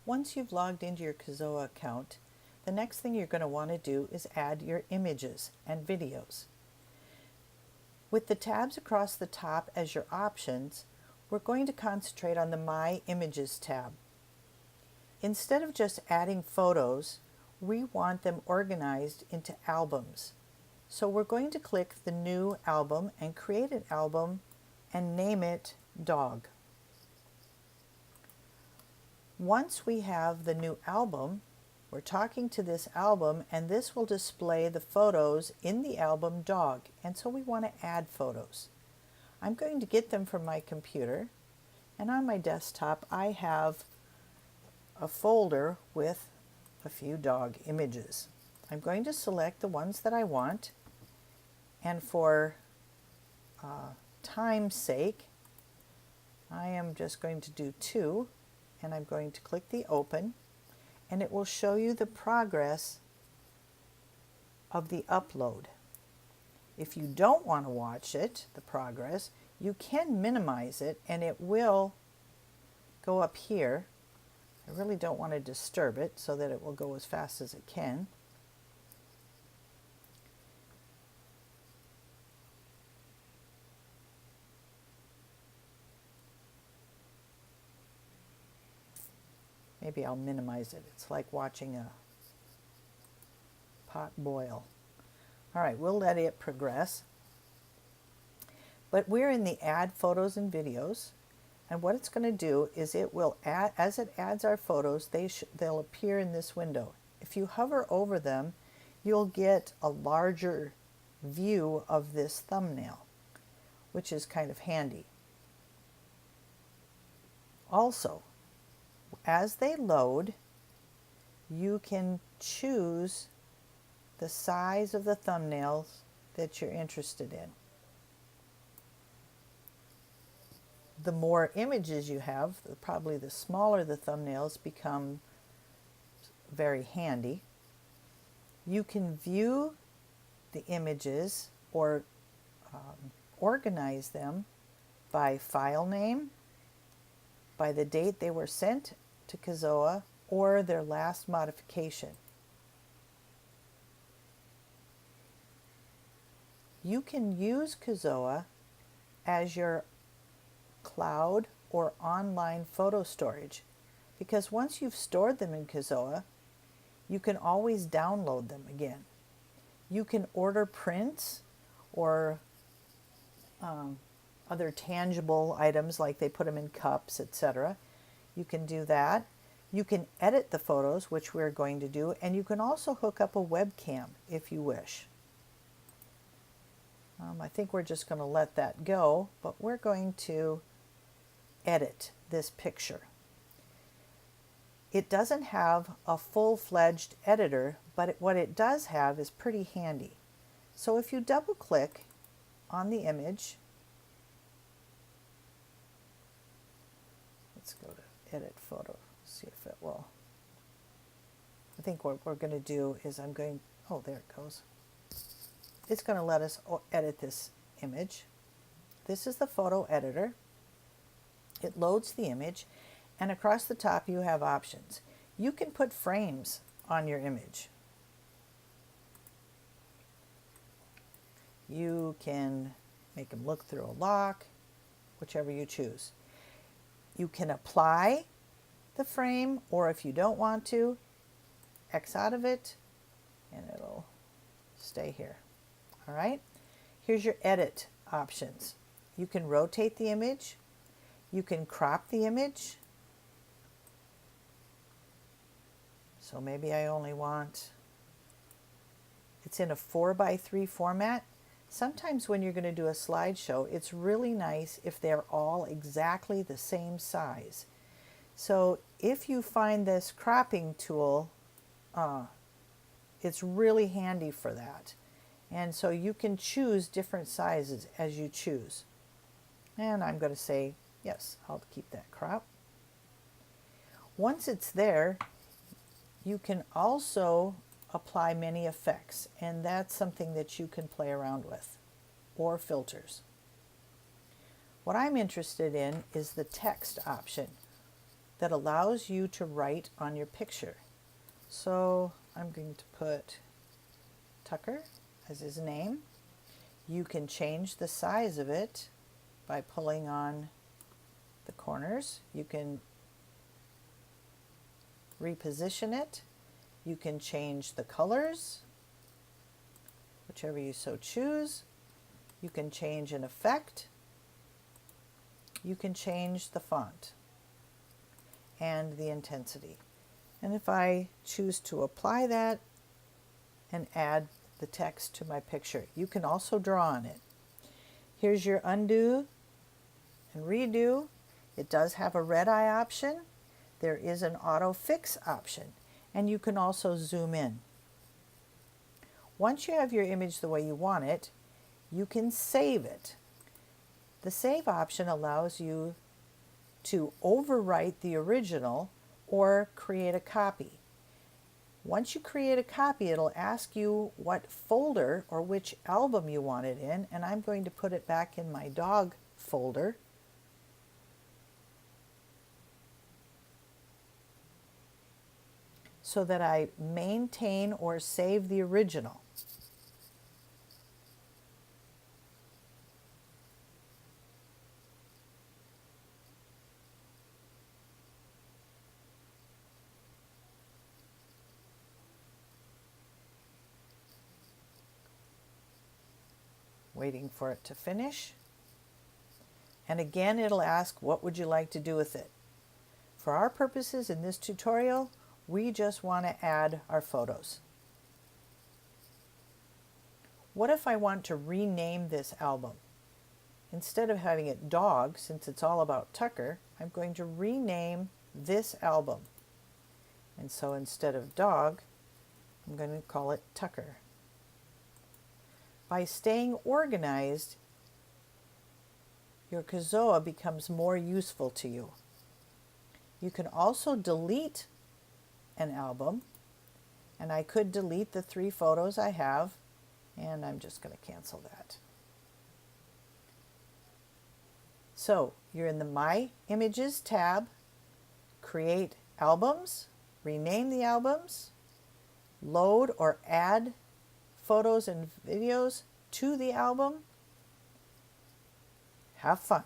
Once you've logged into your Kizoa account, the next thing you're going to want to do is add your images and videos. With the tabs across the top as your options, we're going to concentrate on the My Images tab. Instead of just adding photos, we want them organized into albums. So we're going to click the New Album and create an album and name it Dog. Once we have the new album, we're talking to this album, and this will display the photos in the album Dog, and so we want to add photos. I'm going to get them from my computer, and on my desktop I have a folder with a few dog images. I'm going to select the ones that I want, and for time's sake I am just going to do 2, and I'm going to click the open, and it will show you the progress of the upload. If you don't want to watch it, the progress, you can minimize it and it will go up here. I really don't want to disturb it so that it will go as fast as it can. Maybe I'll minimize it. It's like watching a pot boil. All right, we'll let it progress. But we're in the Add Photos and Videos, and what it's going to do is it will add, as it adds our photos, they'll appear in this window. If you hover over them, you'll get a larger view of this thumbnail, which is kind of handy. Also, as they load, you can choose the size of the thumbnails that you're interested in. The more images you have, probably the smaller the thumbnails become very handy. You can view the images or organize them by file name, by the date they were sent to Kizoa, or their last modification. You can use Kizoa as your cloud or online photo storage, because once you've stored them in Kizoa, you can always download them again. You can order prints or other tangible items, like they put them in cups, etc. You can do that. You can edit the photos, which we're going to do, and you can also hook up a webcam if you wish. I think we're just going to let that go, but we're going to edit this picture. It doesn't have a full-fledged editor, but what it does have is pretty handy. So if you double click on the image, let's go to edit photo, see if it will. I think what we're going to do is oh, there it goes. It's going to let us edit this image. This is the photo editor. It loads the image, and across the top you have options. You can put frames on your image. You can make them look through a lock, whichever you choose. You can apply the frame, or if you don't want to, X out of it, and it'll stay here. All right, here's your edit options. You can rotate the image. You can crop the image. So maybe I only want, it's in a 4:3 format. Sometimes when you're going to do a slideshow, it's really nice if they're all exactly the same size. So if you find this cropping tool, it's really handy for that. And so you can choose different sizes as you choose. And I'm going to say, yes, I'll keep that crop. Once it's there, you can also apply many effects, and that's something that you can play around with, or filters. What I'm interested in is the text option. that allows you to write on your picture. So I'm going to put Tucker as his name. You can change the size of it by pulling on the corners. You can reposition it. You can change the colors, whichever you so choose. You can change an effect. You can change the font and the intensity. And if I choose to apply that and add the text to my picture, you can also draw on it. Here's your undo and redo. It does have a red eye option. There is an auto fix option, and you can also zoom in. Once you have your image the way you want it, you can save it. The save option allows you to overwrite the original or create a copy. Once you create a copy, it'll ask you what folder or which album you want it in, and I'm going to put it back in my dog folder. So that I maintain or save the original. Waiting for it to finish. And again, it'll ask, what would you like to do with it? For our purposes in this tutorial, we just want to add our photos. What if I want to rename this album? Instead of having it Dog, since it's all about Tucker, I'm going to rename this album. And so instead of Dog, I'm going to call it Tucker. By staying organized, your Kizoa becomes more useful to you. You can also delete an album, and I could delete the 3 photos I have, and I'm just going to cancel that. So you're in the My Images tab, create albums, rename the albums, load or add photos and videos to the album. Have fun.